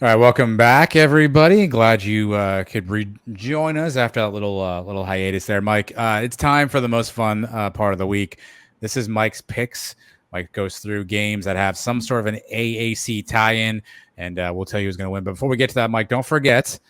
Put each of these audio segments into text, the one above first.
All right, welcome back, everybody. Glad you could rejoin us after that little hiatus there, Mike. It's time for the most fun part of the week. This is Mike's picks. Mike goes through games that have some sort of an AAC tie-in, and we'll tell you who's going to win. But before we get to that, Mike, don't forget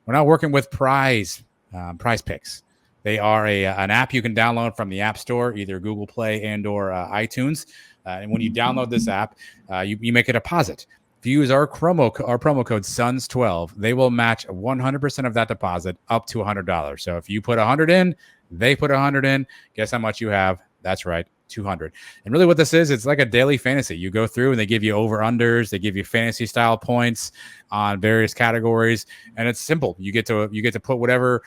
we're now working with PrizePicks. They are an app you can download from the App Store, either Google Play and/or iTunes. And when you download this app, you make a deposit. If you use our promo code SONS12, they will match 100% of that deposit up to $100. So if you put 100 in, they put 100 in. Guess how much you have? That's right, 200. And really what this is, it's like a daily fantasy. You go through and they give you over-unders. They give you fantasy style points on various categories. And it's simple. You get to put whatever,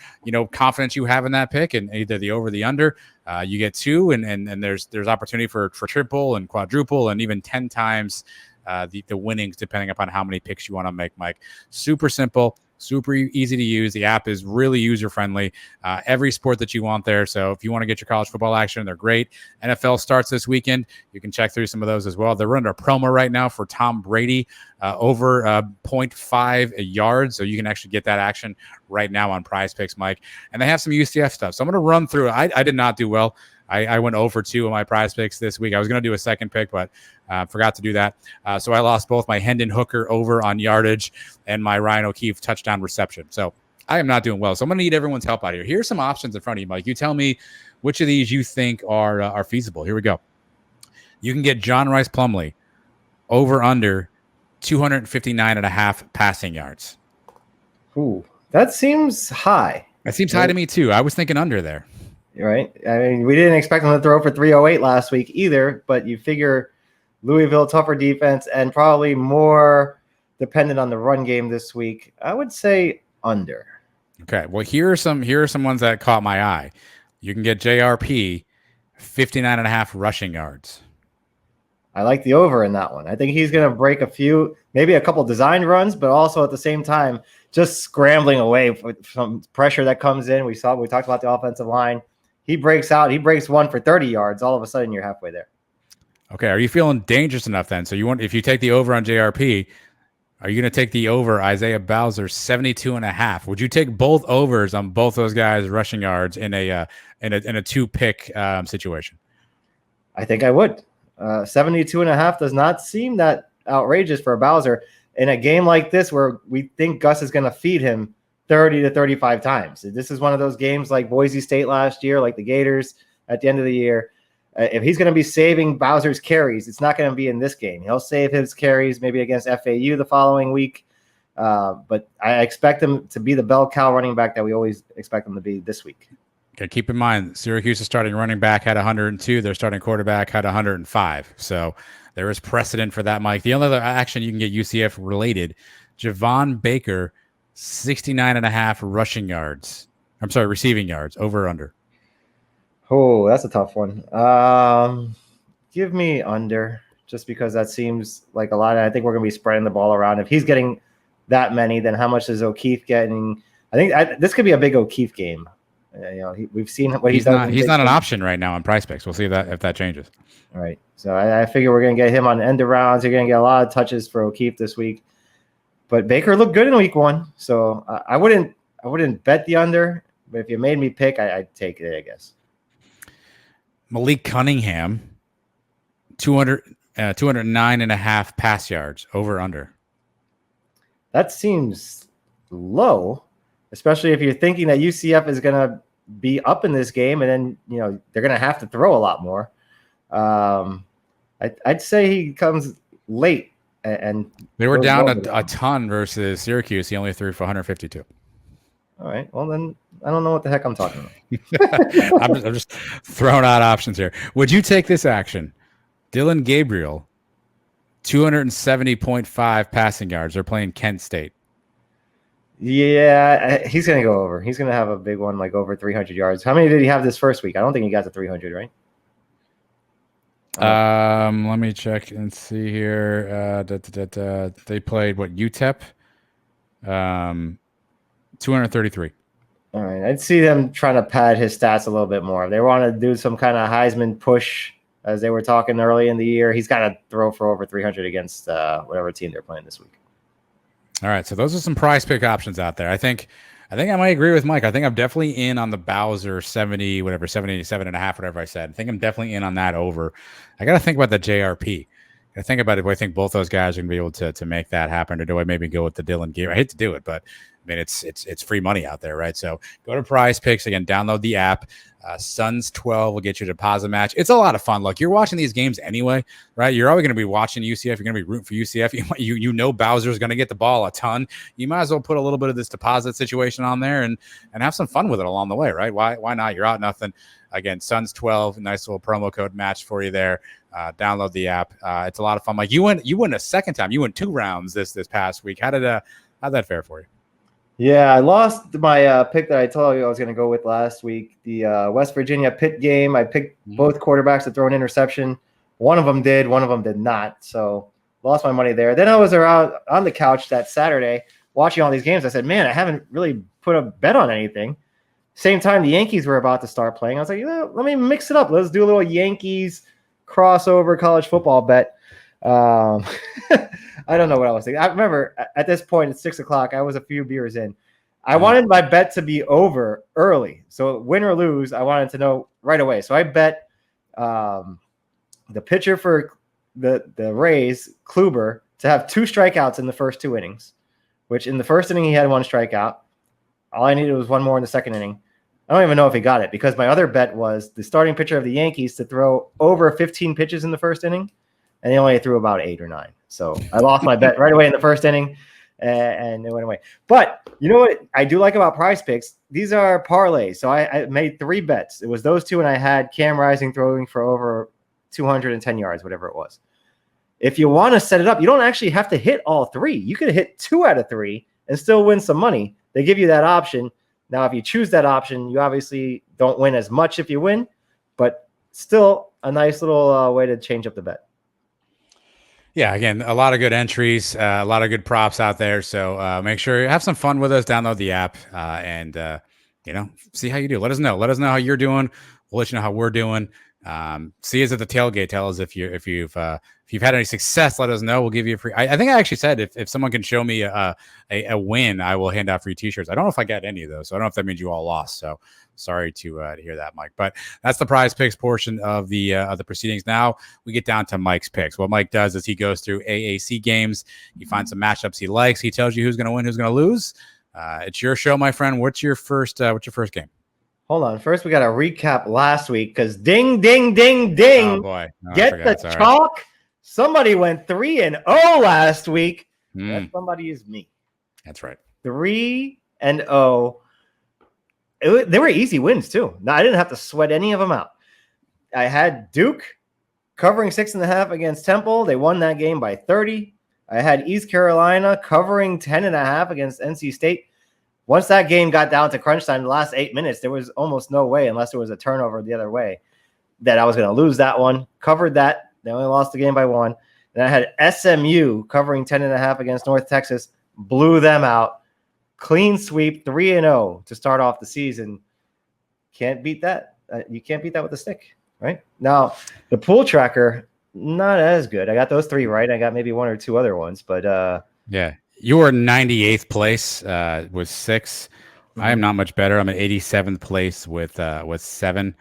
confidence you have in that pick, and either the over, the under. You get two, and there's opportunity for triple and quadruple and even 10 times the winnings, depending upon how many picks you want to make, Mike. Super simple, super easy to use. The app is really user-friendly. Every sport that you want there. So if you want to get your college football action, they're great. NFL starts this weekend. You can check through some of those as well. They're running a promo right now for Tom Brady over 0.5 yards. So you can actually get that action right now on PrizePicks, Mike. And they have some UCF stuff. So I'm going to run through. I did not do well. I went 0 for 2 on my PrizePicks this week. I was going to do a second pick, but forgot to do that. So I lost both my Hendon Hooker over on yardage and my Ryan O'Keefe touchdown reception. So I am not doing well. So I'm going to need everyone's help out here. Here's some options in front of you, Mike. You tell me which of these you think are feasible. Here we go. You can get John Rice Plumlee over under 259.5 passing yards. Ooh, that seems high. That seems high to me too. I was thinking under there. Right. I mean, we didn't expect him to throw for 308 last week either, but you figure Louisville, tougher defense, and probably more dependent on the run game this week. I would say under. Okay. Well, here are some ones that caught my eye. You can get JRP 59.5 rushing yards. I like the over in that one. I think he's going to break a few, maybe a couple design runs, but also at the same time, just scrambling away from pressure that comes in. We talked about the offensive line. He breaks out. He breaks one for 30 yards. All of a sudden, you're halfway there. Okay. Are you feeling dangerous enough then? So if you take the over on JRP, are you going to take the over Isaiah Bowser 72.5? Would you take both overs on both those guys' rushing yards in a 2-pick situation? I think I would. 72.5 does not seem that outrageous for a Bowser in a game like this where we think Gus is going to feed him 30 to 35 times. This is one of those games like Boise State last year, like the Gators at the end of the year. If he's going to be saving Bowser's carries, it's not going to be in this game. He'll save his carries maybe against FAU the following week. But I expect him to be the bell cow running back that we always expect him to be this week. Okay, keep in mind, Syracuse's starting running back had 102. Their starting quarterback had 105. So there is precedent for that, Mike. The only other action you can get UCF related, Javon Baker, 69.5 rushing yards. I'm sorry, receiving yards, over or under. Oh, that's a tough one. Give me under, just because that seems like a lot. I think we're going to be spreading the ball around. If he's getting that many, then how much is O'Keefe getting? I think this could be a big O'Keefe game. We've seen what he's done. He's not an option right now on PrizePicks. We'll see if that changes. All right. So I figure we're going to get him on end of rounds. You're going to get a lot of touches for O'Keefe this week. But Baker looked good in week 1, so I wouldn't bet the under. But if you made me pick, I'd take it, I guess. Malik Cunningham, 209.5 pass yards, over under. That seems low, especially if you're thinking that UCF is going to be up in this game, and then they're going to have to throw a lot more. I'd say he comes late. And they were down a ton versus Syracuse. He only threw for 152. All right. Well, then I don't know what the heck I'm talking about. I'm just throwing out options here. Would you take this action? Dylan Gabriel, 270.5 passing yards. They're playing Kent State. Yeah, he's going to go over. He's going to have a big one, like over 300 yards. How many did he have this first week? I don't think he got to 300, right? Let me check and see here. They played UTEP? 233. All right. I'd see them trying to pad his stats a little bit more. If they want to do some kind of Heisman push, as they were talking early in the year, he's got to throw for over 300 against whatever team they're playing this week. All right, so those are some prize pick options out there. I think I might agree with Mike. I think I'm definitely in on the Bowser 70, whatever, 77 and a half, whatever I said. I think I'm definitely in on that over. I got to think about the JRP. I think about it. Do I think both those guys are going to be able to make that happen, or do I maybe go with the Dylan Gear? I hate to do it, but I mean, it's free money out there, right? So go to PrizePicks again, download the app. Suns 12 will get you a deposit match. It's a lot of fun. Look, you're watching these games anyway, right? You're always going to be watching UCF. You're going to be rooting for UCF. You know Bowser's going to get the ball a ton. You might as well put a little bit of this deposit situation on there and have some fun with it along the way, right? Why not? You're out nothing. Again, Suns 12, nice little promo code match for you there. Download the app. It's a lot of fun. Like you went a second time. You went 2 rounds this past week. How'd that fare for you? Yeah, I lost my pick that I told you I was going to go with last week. The West Virginia Pitt game. I picked both quarterbacks to throw an interception. One of them did. One of them did not. So lost my money there. Then I was around on the couch that Saturday watching all these games. I said, man, I haven't really put a bet on anything. Same time the Yankees were about to start playing. I was like, let me mix it up. Let's do a little Yankees crossover college football bet. I don't know what I was thinking. I remember at this point at 6 o'clock, I was a few beers in. I wanted my bet to be over early. So win or lose, I wanted to know right away. So I bet the pitcher for the Rays, Kluber, to have 2 strikeouts in the first 2 innings, which in the first inning he had 1 strikeout. All I needed was 1 more in the second inning. I don't even know if he got it because my other bet was the starting pitcher of the Yankees to throw over 15 pitches in the first inning, and he only threw about 8 or 9. So I lost my bet right away in the first inning, and it went away. But you know what I do like about PrizePicks? These are parlays. So I made 3 bets. It was those 2, and I had Cam Rising throwing for over 210 yards, whatever it was. If you want to set it up, you don't actually have to hit all 3. You could hit 2 out of 3 and still win some money. They give you that option. Now, if you choose that option, you obviously don't win as much if you win, but still a nice little way to change up the bet. Yeah, again, a lot of good entries, a lot of good props out there. So make sure you have some fun with us. Download the app and see how you do. Let us know. Let us know how you're doing. We'll let you know how we're doing. See us at the tailgate. Tell us if you've had any success. Let us know. We'll give you a free. I think I actually said if someone can show me a win, I will hand out free T-shirts. I don't know if I got any of those, so I don't know if that means you all lost. So sorry to hear that, Mike. But that's the PrizePicks portion of the proceedings. Now we get down to Mike's picks. What Mike does is he goes through AAC games. He finds some matchups he likes. He tells you who's going to win, who's going to lose. It's your show, my friend. What's your first game? Hold on. First, we got to recap last week because ding, ding, ding, ding. Oh, boy. Get the chalk. Right. Somebody went 3-0 last week. That somebody is me. That's right. 3-0. They were easy wins, too. No, I didn't have to sweat any of them out. I had Duke covering 6.5 against Temple. They won that game by 30. I had East Carolina covering 10.5 against NC State. Once that game got down to crunch time, the last 8 minutes, there was almost no way, unless there was a turnover the other way, that I was going to lose that one. Covered that. They only lost the game by 1. And I had SMU covering 10.5 against North Texas. Blew them out. Clean sweep, 3-0 to start off the season. Can't beat that. You can't beat that with a stick, right? Now, the pool tracker, not as good. I got those 3 right. I got maybe 1 or 2 other ones, but yeah. You were 98th place with 6. I am not much better. I'm at 87th place with 7.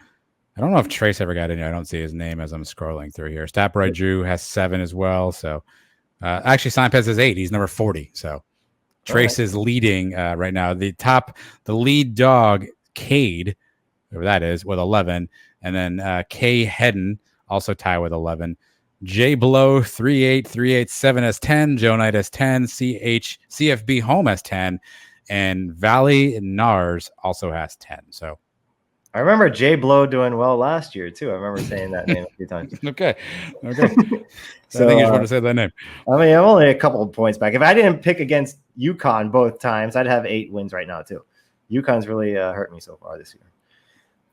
I don't know if Trace ever got in here. I don't see his name as I'm scrolling through here. Staproy Drew has 7 as well. So actually, Sampez has 8. He's number 40. So Trace is leading right now. The lead dog, Cade, whoever that is, with 11. And then Kay Hedden also tied with 11. J Blow 38387 has 10, Joe Knight has 10, CFB Home has 10, and Valley Nars also has 10. So I remember J Blow doing well last year too. I remember saying that name a few times. Okay. So I think you just want to say that name. I mean, I'm only a couple of points back. If I didn't pick against UConn both times, I'd have 8 wins right now too. UConn's really hurt me so far this year.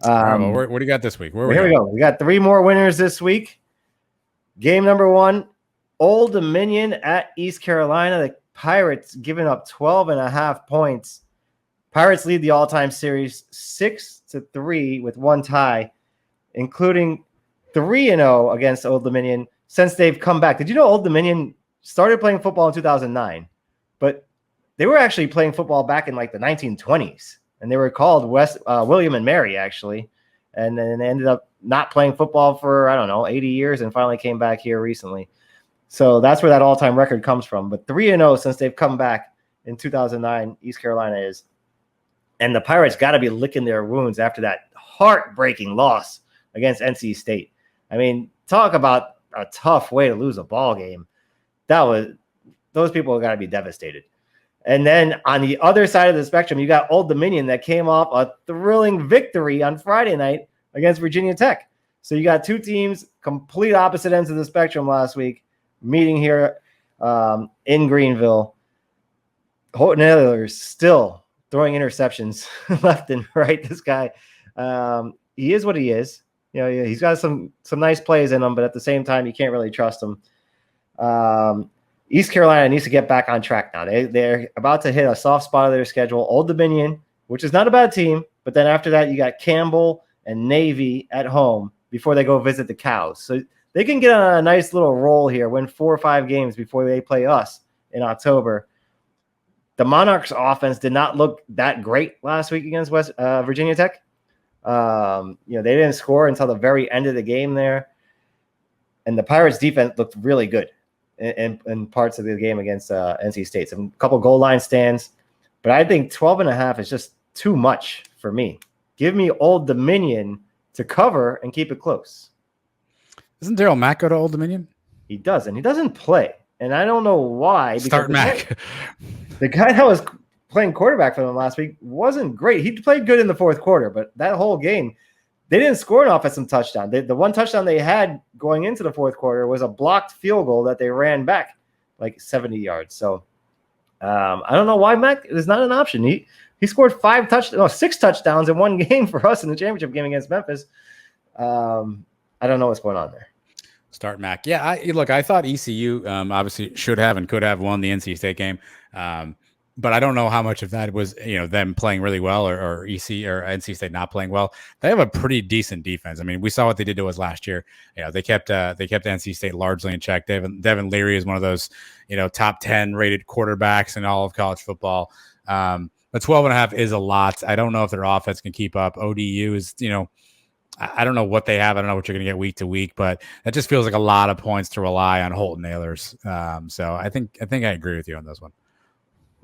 All right, well, what do you got this week? Here we go. We got 3 more winners this week. Game number 1, Old Dominion at East Carolina. The Pirates giving up 12.5 points. Pirates lead the all-time series 6-3 with 1 tie, including 3-0 against Old Dominion since they've come back. Did you know Old Dominion started playing football in 2009, but they were actually playing football back in like the 1920s, and they were called William and Mary, actually. And then they ended up not playing football for, 80 years and finally came back here recently. So that's where that all-time record comes from. But 3-0 since they've come back in 2009, East Carolina is. And the Pirates got to be licking their wounds after that heartbreaking loss against NC State. I mean, talk about a tough way to lose a ball game. Those people got to be devastated. And then on the other side of the spectrum, you got Old Dominion that came off a thrilling victory on Friday night against Virginia Tech. So you got two teams, complete opposite ends of the spectrum last week, meeting here in Greenville. Houghton Oilers still throwing interceptions left and right. This guy, he is what he is. He's got some nice plays in him, but at the same time, you can't really trust him. East Carolina needs to get back on track now. They're about to hit a soft spot of their schedule. Old Dominion, which is not a bad team, but then after that, you got Campbell and Navy at home before they go visit the Cows. So they can get on a nice little roll here, win 4 or 5 games before they play us in October. The Monarchs offense did not look that great last week against Virginia Tech. They didn't score until the very end of the game there. And the Pirates defense looked really good in parts of the game against NC State. Some couple goal line stands. But I think 12.5 is just too much for me. Give me Old Dominion to cover and keep it close. Doesn't Daryl Mack go to Old Dominion? He does, and he doesn't play. And I don't know why. Start Mack. The guy that was playing quarterback for them last week wasn't great. He played good in the fourth quarter, but that whole game, they didn't score an offensive touchdown. The one touchdown they had going into the fourth quarter was a blocked field goal that they ran back like 70 yards. So I don't know why Mack is not an option. He scored 6 touchdowns in one game for us in the championship game against Memphis. I don't know what's going on there. Start Mac. Yeah, I thought ECU obviously should have and could have won the NC State game. But I don't know how much of that was, them playing really well or NC State not playing well. They have a pretty decent defense. I mean, we saw what they did to us last year. They kept NC State largely in check. Devin Leary is one of those, top 10 rated quarterbacks in all of college football. But 12.5 is a lot. I don't know if their offense can keep up. ODU is, I don't know what they have. I don't know what you're going to get week to week, but that just feels like a lot of points to rely on Houghton Oilers. So I think I agree with you on this one.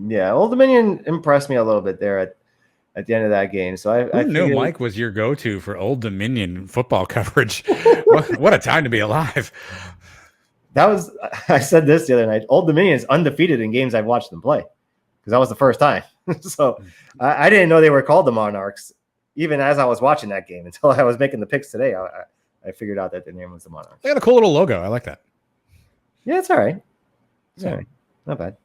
Yeah, Old Dominion impressed me a little bit there at the end of that game. So I knew Mike was your go-to for Old Dominion football coverage. What a time to be alive. I said this the other night. Old Dominion is undefeated in games I've watched them play because that was the first time. So I didn't know they were called the Monarchs, even as I was watching that game until I was making the picks today. I figured out that the name was the Monarchs. They got a cool little logo. I like that. Yeah, it's all right. It's all right. Not bad.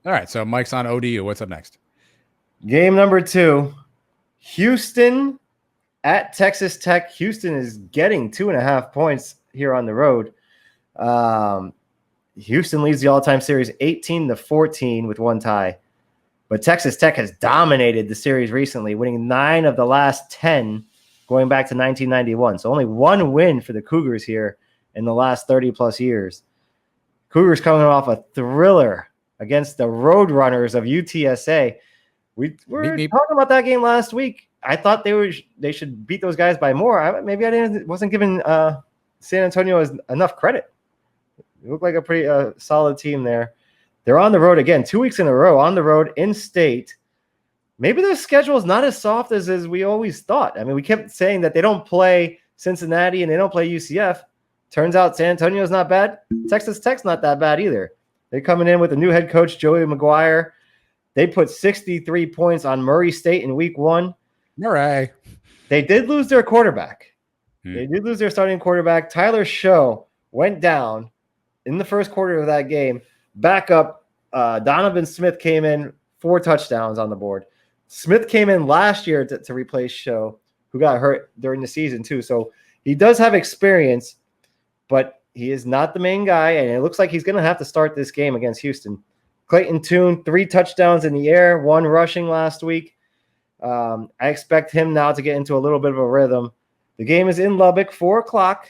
All right, so Mike's on ODU. What's up next? Game number 2, Houston at Texas Tech. Houston is getting 2.5 points here on the road. Houston leads the all-time series 18-14 with 1 tie. But Texas Tech has dominated the series recently, winning 9 of the last 10 going back to 1991. So only 1 win for the Cougars here in the last 30-plus years. Cougars coming off a thriller against the Roadrunners of UTSA. We were talking about that game last week. I thought they should beat those guys by more. Maybe I wasn't giving San Antonio enough credit. It looked like a pretty solid team there. They're on the road again, 2 weeks in a row on the road in state. Maybe their schedule is not as soft as we always thought. I mean, we kept saying that they don't play Cincinnati and they don't play UCF. Turns out San Antonio's not bad. Texas Tech's not that bad either. They're coming in with a new head coach, Joey McGuire. They put 63 points on Murray State in week 1. Murray. They did lose their quarterback. They did lose their starting quarterback. Tyler Show went down in the first quarter of that game. Back up, Donovan Smith came in, 4 touchdowns on the board. Smith came in last year to replace Show, who got hurt during the season too. So he does have experience, but he is not the main guy, and it looks like he's going to have to start this game against Houston. Clayton Tune, 3 touchdowns in the air, 1 rushing last week. I expect him now to get into a little bit of a rhythm. The game is in Lubbock, 4 o'clock,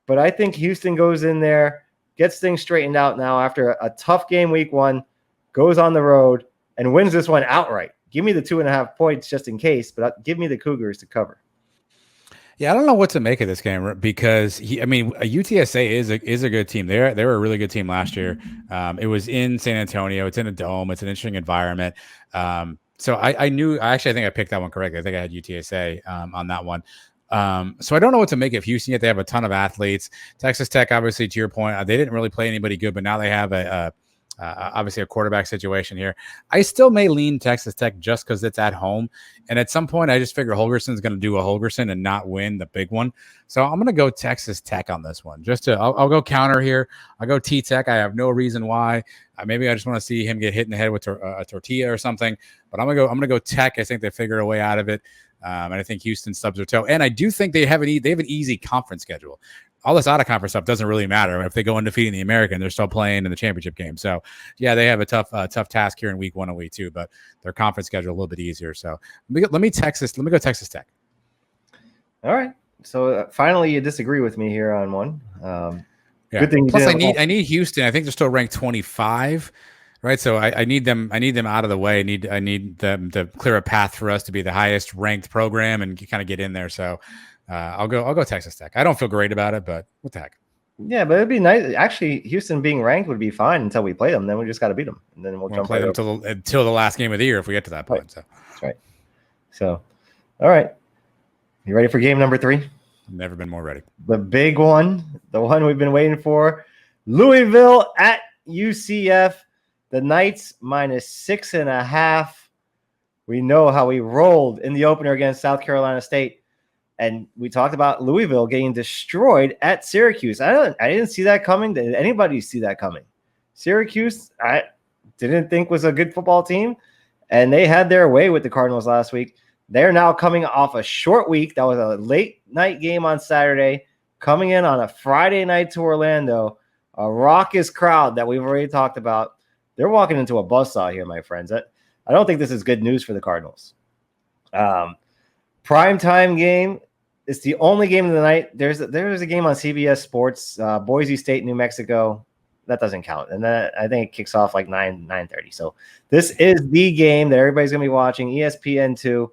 but I think Houston goes in there, gets things straightened out now after a tough game week 1, goes on the road, and wins this one outright. Give me the 2.5 points just in case, but give me the Cougars to cover. Yeah, I don't know what to make of this game because UTSA is a good team. They were a really good team last year. It was in San Antonio. It's in a dome. It's an interesting environment. So I think I picked that one correctly. I think I had UTSA on that one. So I don't know what to make of Houston yet. They have a ton of athletes. Texas Tech, obviously, to your point, they didn't really play anybody good, but now they have obviously a quarterback situation here. I still may lean Texas Tech just because it's at home. And at some point, I just figure Holgerson's going to do a Holgerson and not win the big one. So I'm going to go Texas Tech on this one. I'll go counter here. I'll go T-Tech. I have no reason why. Maybe I just want to see him get hit in the head with a tortilla or something. But I'm gonna go Tech. I think they figure a way out of it. And I think Houston stubs their toe. And I do think they have an easy conference schedule. All this out-of-conference stuff doesn't really matter. If they go undefeated in the American, they're still playing in the championship game. So, yeah, they have a tough task here in week 1 and week 2, but their conference schedule a little bit easier. So, let me go Texas Tech. All right. So, finally, you disagree with me here on one. Yeah. Good thing. Plus, I need Houston. I think they're still ranked 25. Right, so I need them. I need them out of the way. I need them to clear a path for us to be the highest ranked program and kind of get in there. So I'll go Texas Tech. I don't feel great about it, but what the heck? Yeah, but it'd be nice. Actually, Houston being ranked would be fine until we play them. Then we just got to beat them, and then we'll jump play them until the last game of the year if we get to that point. Right. So that's right. So, all right, you ready for game number 3? Never been more ready. The big one, the one we've been waiting for: Louisville at UCF. The Knights -6.5. We know how we rolled in the opener against South Carolina State. And we talked about Louisville getting destroyed at Syracuse. I didn't see that coming. Did anybody see that coming? Syracuse, I didn't think was a good football team. And they had their way with the Cardinals last week. They're now coming off a short week. That was a late night game on Saturday, coming in on a Friday night to Orlando. A raucous crowd that we've already talked about. They're walking into a buzzsaw here, my friends. I don't think this is good news for the Cardinals. Primetime game. It's the only game of the night. There's a game on CBS Sports, Boise State, New Mexico. That doesn't count. And that, I think it kicks off like 9:30. So this is the game that everybody's going to be watching, ESPN2.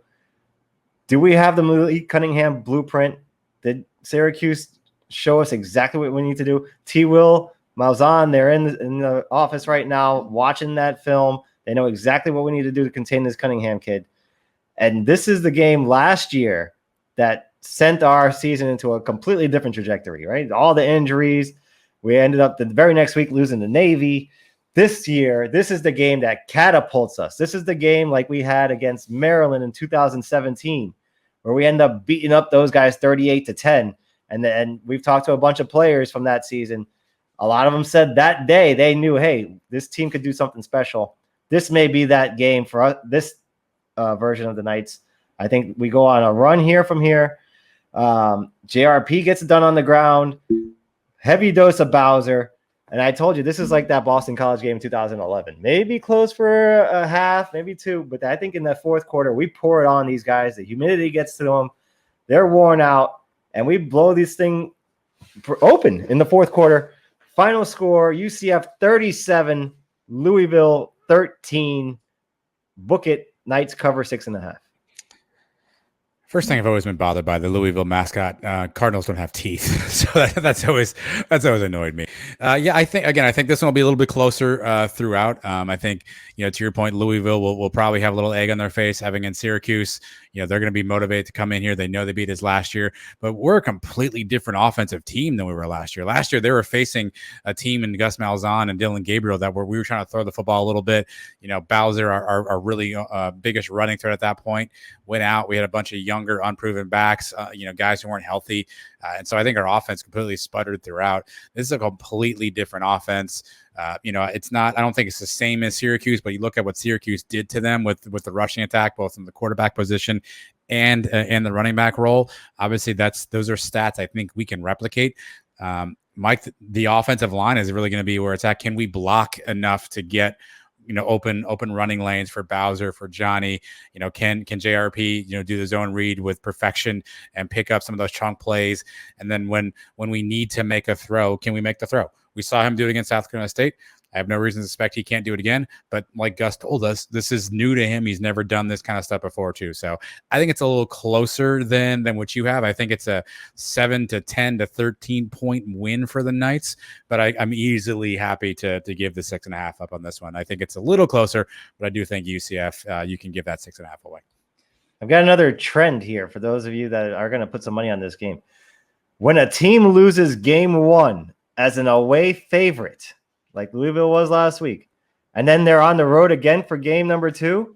Do we have the Malik Cunningham blueprint? Did Syracuse show us exactly what we need to do? T-Will, Malzahn, they're in the office right now watching that film. They know exactly what we need to do to contain this Cunningham kid. And this is the game last year that sent our season into a completely different trajectory, right? All the injuries. We ended up the very next week losing to Navy. This year, this is the game that catapults us. This is the game like we had against Maryland in 2017, where we end up beating up those guys 38-10. And then we've talked to a bunch of players from that season. A lot of them said that day they knew, hey, this team could do something special. This may be that game for us, this version of the Knights. I think we go on a run here from here. JRP gets it done on the ground. Heavy dose of Bowser. And I told you, this is like that Boston College game in 2011. Maybe close for a half, maybe 2. But I think in that fourth quarter, we pour it on these guys. The humidity gets to them. They're worn out. And we blow this thing open in the fourth quarter. Final score, UCF 37, Louisville 13. Book it. Knights cover 6.5. First thing I've always been bothered by, the Louisville mascot. Cardinals don't have teeth, so that's always annoyed me. I think this one will be a little bit closer throughout. I think, to your point, Louisville will probably have a little egg on their face having in Syracuse. They're going to be motivated to come in here. They know they beat us last year, but we're a completely different offensive team than we were last year. Last year, they were facing a team in Gus Malzahn and Dylan Gabriel that we were trying to throw the football a little bit. Bowser, our really biggest running threat at that point, went out. We had a bunch of younger, unproven backs, guys who weren't healthy. And so I think our offense completely sputtered throughout. This is a completely different offense. It's not, I don't think it's the same as Syracuse, but you look at what Syracuse did to them with the rushing attack, both in the quarterback position and the running back role. Obviously those are stats I think we can replicate. Mike, the offensive line is really going to be where it's at. Can we block enough to get, open running lanes for Bowser, for Johnny? Can JRP, do the zone read with perfection and pick up some of those chunk plays? And then when we need to make a throw, can we make the throw? We saw him do it against South Carolina State. I have no reason to suspect he can't do it again. But like Gus told us, this is new to him. He's never done this kind of stuff before too. So I think it's a little closer than what you have. I think it's a 7 to 10 to 13 point win for the Knights, but I'm easily happy to give the 6.5 up on this one. I think it's a little closer, but I do think UCF, you can give that 6.5 away. I've got another trend here for those of you that are going to put some money on this game. When a team loses game 1 as an away favorite, like Louisville was last week, and then they're on the road again for game number 2,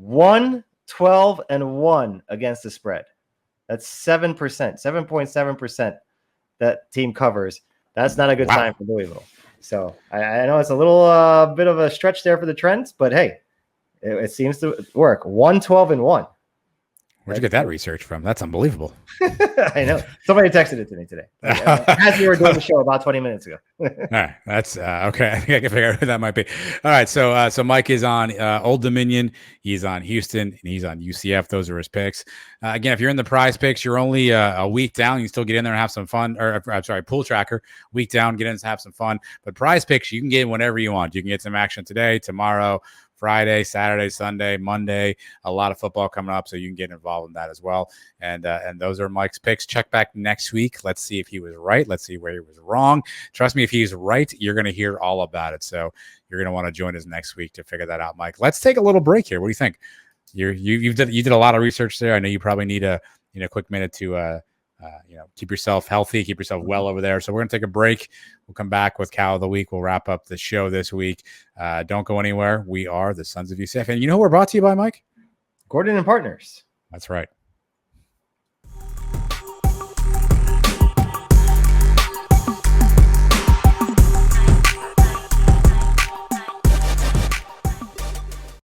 1-12-1 against the spread. That's 7%, 7.7% that team covers. That's not a good sign for Louisville. So I know it's a little bit of a stretch there for the trends, but hey, it seems to work. 1-12-1. Where'd you get that research from? That's unbelievable. I know. Somebody texted it to me today. As we were doing the show about 20 minutes ago. All right. That's okay. I think I can figure out who that might be. All right. So Mike is on Old Dominion. He's on Houston, and he's on UCF. Those are his picks. Again, if you're in the PrizePicks, you're only a week down. You can still get in there and have some fun. Or I'm sorry, Pool Tracker, week down, get in and have some fun. But PrizePicks, you can get in whenever you want. You can get some action today, tomorrow, Friday, Saturday, Sunday, Monday, a lot of football coming up, so you can get involved in that as well. And those are Mike's picks. Check back next week. Let's see if he was right. Let's see where he was wrong. Trust me, if he's right, you're going to hear all about it. So you're going to want to join us next week to figure that out, Mike. Let's take a little break here. What do you think? You did a lot of research there. I know you probably need a quick minute to keep yourself healthy, keep yourself well over there. So we're going to take a break. We'll come back with Cow of the Week. We'll wrap up the show this week. Don't go anywhere. We are the Sons of UCF. And you know who we're brought to you by, Mike? Gordon and Partners. That's right.